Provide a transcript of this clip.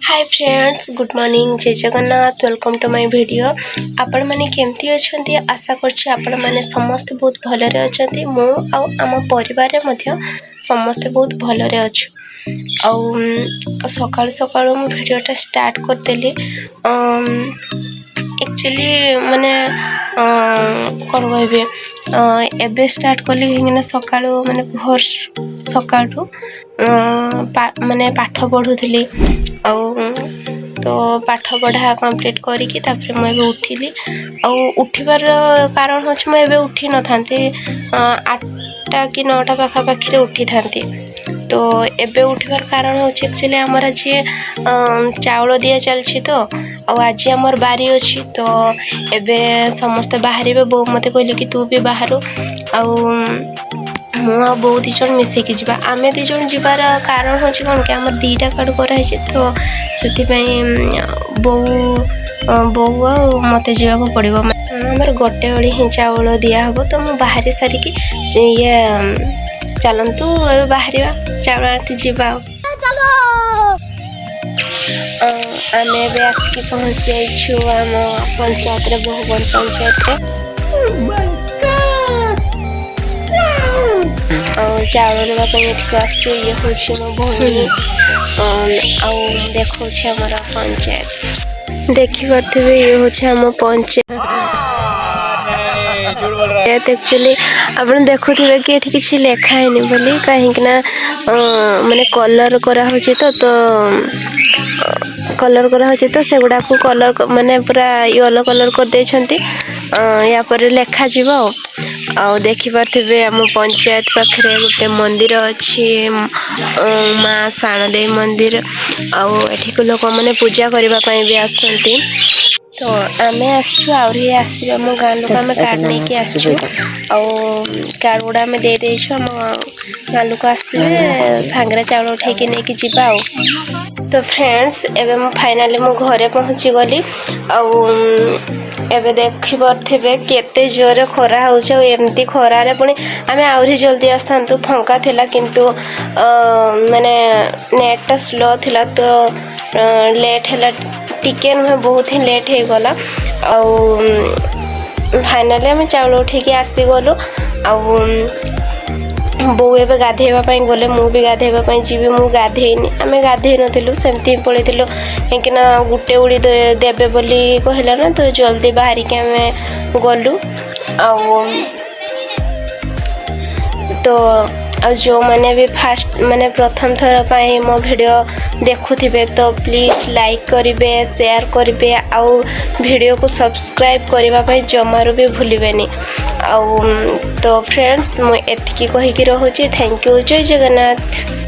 Hi friends good morning Jai Jagannath welcome to my video. आपण माने केमती अछंती आशा करछि आपण माने समस्त बहुत भलरे अछंती। मो आ आम परिवार रे मध्य समस्त बहुत भलरे अछु। सकाळ सकाळ मु वीडियोटा स्टार्ट कर देली। एक्चुअली माने कौन कहे एबे स्टार्ट कली कहीं सकाळ माने भोर सकाळ माने पाठ पढ़ुली तो पाठ पढ़ा कंप्लीट करिकी तापर मुझे उठिली। उठिबार कारण हूँ मुझे उठी न था 8टा कि 9टा पाखापाखि उठी था। तो एबे उठिबार कारण हूँ एक्चुअली आमर आज चाउल दिया चलछि तो आज आमर बारी अच्छी तो एबे समस्ते बाहर बो मत कहले कि तू भी बाहर मु बो दी जन मिसिकी जा आम दी जन जीवार कारण हूँ कौन कि आम 2टा कार्ड कराई तो से बो बो मत जावाक पड़ो आमर गोटे ओड़ी ही चाउल दिया हम तो मुझे बाहरी सारिकी ये चलतु बाहर चाउल आती जावा आम आसिक पहुँच जाइछु आम पंचायत रे बहुबन पंचायत चाउल नापी आस ये हूँ मो भौणी देखो आमर पंचायत देखिपे ये हूँ आम पंचायत एक्चुअली आप देखुवे कि किसी लेखाए बोली कहीं माने कलर करा तो कलर करा तो से गुड़ा को कलर माने पूरा येलो कलर कर देछंती या पर लेखा जीवो आ देखि पारथिबे हम पंचायत पाखरे गोटे मंदिर अछि माँ शाणदेवी मंदिर आठिक लोक मैंने पूजा करने भी आसती। तो आम आसरी आसो आम गाँ लोक आम कार्ड नहीं कि आसु कार्ड गुड़ा आम दे देछो आम गाँ लोक आसवे सांगरे चाउल उठेकी नहीं कि जीवा। तो फ्रेंड्स एबे मु फाइनली मु घरे पहुँची गली एबे देखि पारथिबे केते जोरे खरा होउछ एमती खरारे पुणी आम आउरी जल्दी आसथांतु फंका थिला किंतु माने नेटटा स्लो थिला तो लेट हैला टिके नुहे बहुत ही लेट हो गला फाइनली आम चाउल उठेकी आसी गलु बो एबे गाधेवा गले मु भी गाधेवा जीवी मु गाधेनी आम गाधे नथिलु सेमती पळेतिलु कहीं गुटे उड़ी देबे बोली कहला ना तो जल्दी बाहर के आम गलु तो जो मैंने भी फास्ट माने प्रथम थर पाई मो वीडियो देखुथिबे तो प्लीज लाइक करिवे शेयर करिवे आउ वीडियो को सब्सक्राइब करबा पई जमारो भी भूलिबेनी तो फ्रेंड्स मु एतिकी कहि कि रहूची थैंक यू जय जगन्नाथ।